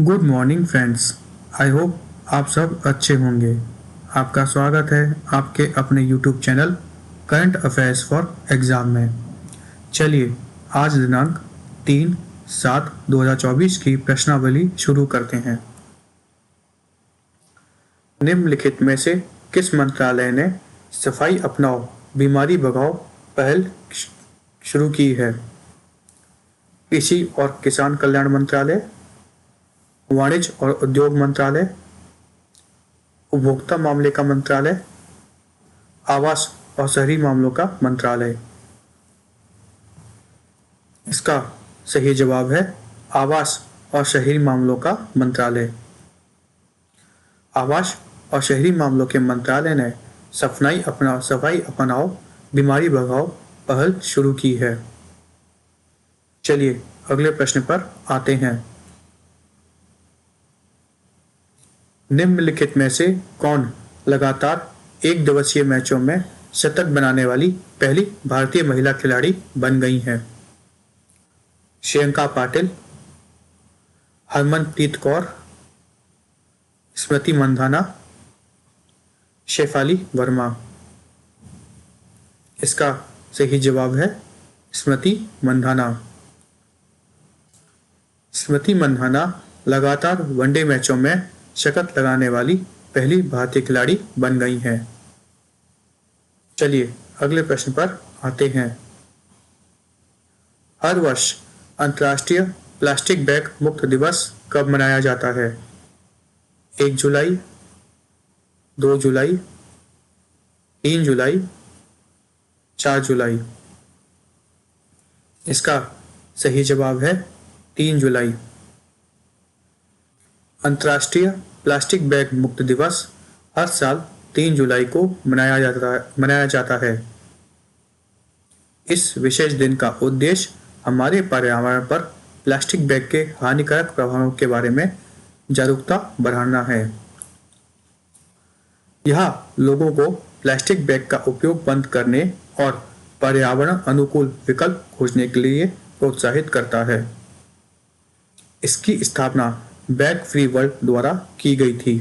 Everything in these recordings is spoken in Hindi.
Good morning friends. I hope आप सब अच्छे होंगे। आपका स्वागत है आपके अपने YouTube channel current affairs for exam में। चलिए आज दिनांक 3/7/2024 की प्रश्नावली शुरू करते हैं। निम्नलिखित में से किस मंत्रालय ने सफाई अपनाओ बीमारी भगाओ पहल शुरू की है? कृषि और किसान कल्याण मंत्रालय, वाणिज्य और उद्योग मंत्रालय, उपभोक्ता मामले का मंत्रालय, आवास और शहरी मामलों का मंत्रालय। इसका सही जवाब है आवास और शहरी मामलों का मंत्रालय। आवास और शहरी मामलों के मंत्रालय ने सफाई अपनाओ बीमारी भगाओ पहल शुरू की है। चलिए अगले प्रश्न पर आते हैं। निम्नलिखित में से कौन लगातार एक दिवसीय मैचों में शतक बनाने वाली पहली भारतीय महिला खिलाड़ी बन गई हैं? श्रियंका पाटिल, हरमनप्रीत कौर, स्मृति मंधाना, शेफाली वर्मा। इसका सही जवाब है स्मृति मंधाना। स्मृति मंधाना लगातार वनडे मैचों में शतक लगाने वाली पहली भारतीय खिलाड़ी बन गई हैं। चलिए अगले प्रश्न पर आते हैं। हर वर्ष अंतर्राष्ट्रीय प्लास्टिक बैग मुक्त दिवस कब मनाया जाता है? 1 जुलाई, 2 जुलाई, 3 जुलाई, 4 जुलाई। इसका सही जवाब है 3 जुलाई। अंतर्राष्ट्रीय प्लास्टिक बैग मुक्त दिवस हर साल 3 जुलाई को मनाया जाता है। इस विशेष दिन का उद्देश्य हमारे पर्यावरण पर प्लास्टिक बैग के हानिकारक प्रभावों के बारे में जागरूकता बढ़ाना है। यह लोगों को प्लास्टिक बैग का उपयोग बंद करने और पर्यावरण अनुकूल विकल्प खोजने के लिए प्रोत्साहित करता है। इसकी स्थापना बैग फ्री वर्ल्ड द्वारा की गई थी।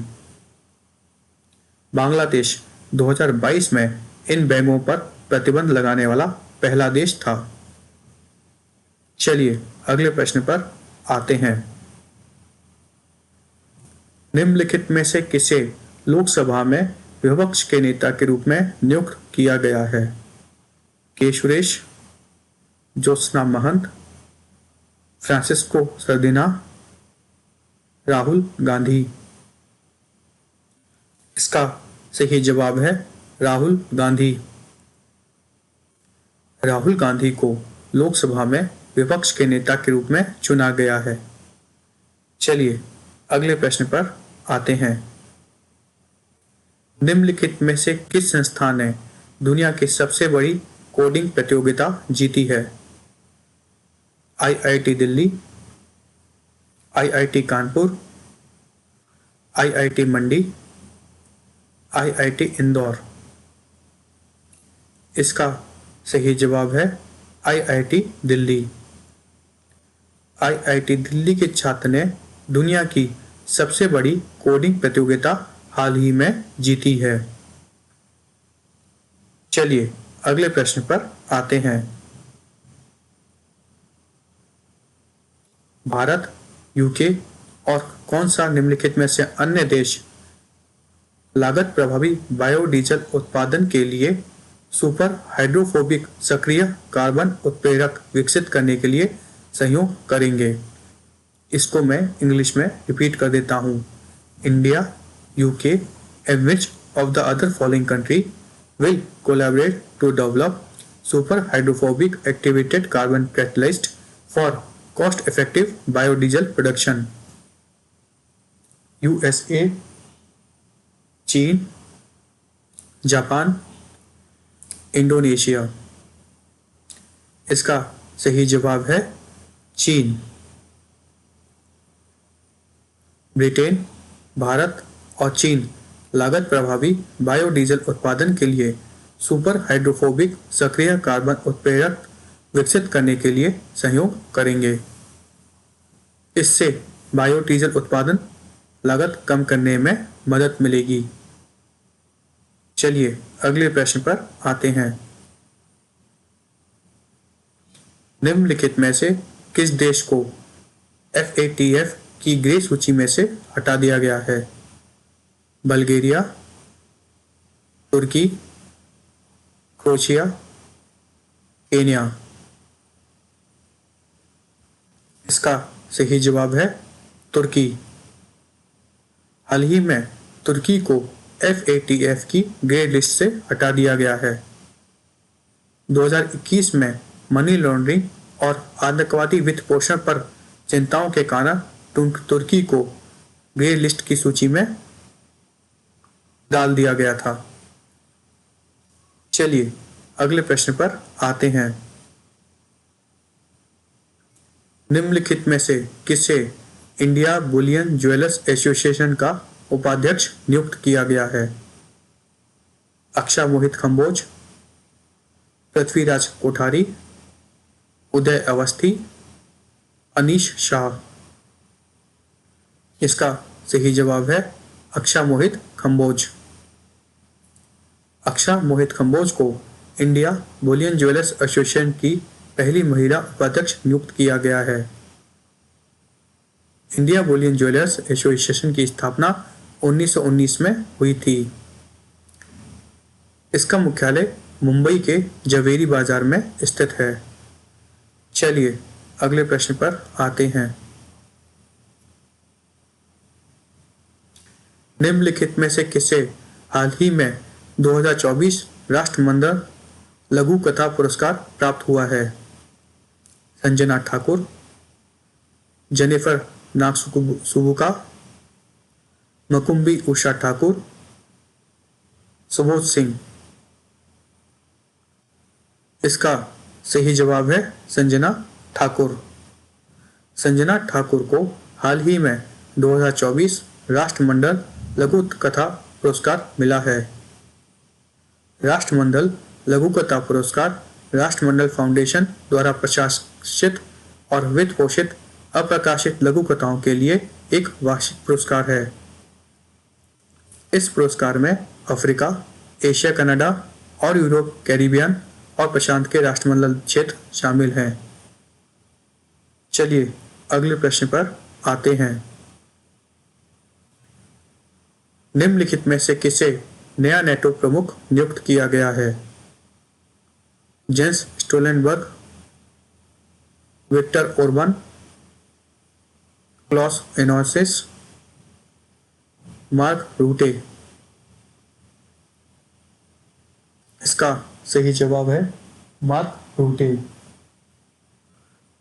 बांग्लादेश 2022 में इन बैगों पर प्रतिबंध लगाने वाला पहला देश था। चलिए अगले प्रश्न पर आते हैं। निम्नलिखित में से किसे लोकसभा में विपक्ष के नेता के रूप में नियुक्त किया गया है? के सुरेश, ज्योत्सना महंत, फ्रांसिस्को सर्दिना, राहुल गांधी। इसका सही जवाब है राहुल गांधी। राहुल गांधी को लोकसभा में विपक्ष के नेता के रूप में चुना गया है। चलिए अगले प्रश्न पर आते हैं। निम्नलिखित में से किस संस्थान ने दुनिया की सबसे बड़ी कोडिंग प्रतियोगिता जीती है? IIT Delhi, IIT Kanpur, IIT Mandi, IIT Indore. इसका सही जवाब है आईआईटी दिल्ली। आईआईटी दिल्ली के छात्र ने दुनिया की सबसे बड़ी कोडिंग प्रतियोगिता हाल ही में जीती है। चलिए अगले प्रश्न पर आते हैं। भारत, यूके और कौन सा निम्नलिखित में से अन्य देश लागत प्रभावी बायोडीजल उत्पादन के लिए सुपर हाइड्रोफोबिक सक्रिय कार्बन उत्प्रेरक विकसित करने के लिए सहयोग करेंगे? इसको मैं इंग्लिश में रिपीट कर देता हूँ। India, UK and which of the other following country will collaborate to develop super hydrophobic activated carbon catalyst for cost effective biodiesel production? USA, चीन, जापान, इंडोनेशिया। इसका सही जवाब है चीन। ब्रिटेन, भारत और चीन लागत प्रभावी बायोडीजल उत्पादन के लिए सुपर हाइड्रोफोबिक सक्रिय कार्बन उत्प्रेरक विकसित करने के लिए सहयोग करेंगे। इससे बायोडीजल उत्पादन लागत कम करने में मदद मिलेगी। चलिए अगले प्रश्न पर आते हैं। निम्नलिखित में से किस देश को FATF की ग्रे सूची में से हटा दिया गया है? बल्गेरिया, तुर्की, क्रोएशिया, केन्या। इसका सही जवाब है तुर्की। हाल ही में तुर्की को FATF की ग्रे लिस्ट से हटा दिया गया है। 2021 में मनी लॉन्ड्रिंग और आतंकवादी वित्त पोषण पर चिंताओं के कारण तुर्की को ग्रे लिस्ट की सूची में डाल दिया गया था। चलिए अगले प्रश्न पर आते हैं। निम्नलिखित में से किसे इंडिया बुलियन ज्वेलर्स एसोसिएशन का उपाध्यक्ष नियुक्त किया गया है? अक्षा मोहित कंबोज, पृथ्वीराज कोठारी, उदय अवस्थी, अनीश शाह। इसका सही जवाब है अक्षा मोहित कंबोज। अक्षा मोहित कंबोज को इंडिया बुलियन ज्वेलर्स एसोसिएशन की पहली महिला उपाध्यक्ष नियुक्त किया गया है। इंडिया बुलियन ज्वेलर्स एसोसिएशन की स्थापना 1919 में हुई थी। इसका मुख्यालय मुंबई के जवेरी बाजार में स्थित है। चलिए अगले प्रश्न पर आते हैं। निम्नलिखित में से किसे हाल ही में 2024 राष्ट्रमंडल लघु कथा पुरस्कार प्राप्त हुआ है? संजना ठाकुर, जेनिफर नागसुबुका, मकुम्बी उषा ठाकुर, सुबोध सिंह। इसका सही जवाब है संजना ठाकुर। संजना ठाकुर को हाल ही में 2024 राष्ट्रमंडल लघु कथा पुरस्कार मिला है। राष्ट्रमंडल लघु कथा पुरस्कार राष्ट्रमंडल फाउंडेशन द्वारा प्रशासित और वित्त पोषित अप्रकाशित लघु कथाओं के लिए एक वार्षिक पुरस्कार है। इस पुरस्कार में अफ्रीका, एशिया, कनाडा और यूरोप, कैरिबियन और प्रशांत के राष्ट्रमंडल क्षेत्र शामिल हैं। चलिए अगले प्रश्न पर आते हैं। निम्नलिखित में से किसे नया नेटो प्रमुख नियुक्त किया गया है? Jens Stoltenberg, Viktor Orban, Klaus Iohannis, Mark Rutte. इसका सही जवाब है मार्क रूटे।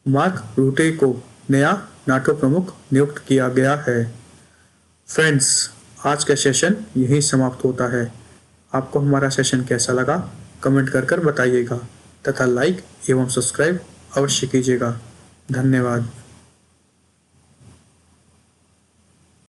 मार्क रूटे को नया नाटो प्रमुख नियुक्त किया गया है। फ्रेंड्स, आज का सेशन यहीं समाप्त होता है। आपको हमारा सेशन कैसा लगा कमेंट कर बताइएगा तथा लाइक एवं सब्सक्राइब अवश्य कीजिएगा। धन्यवाद।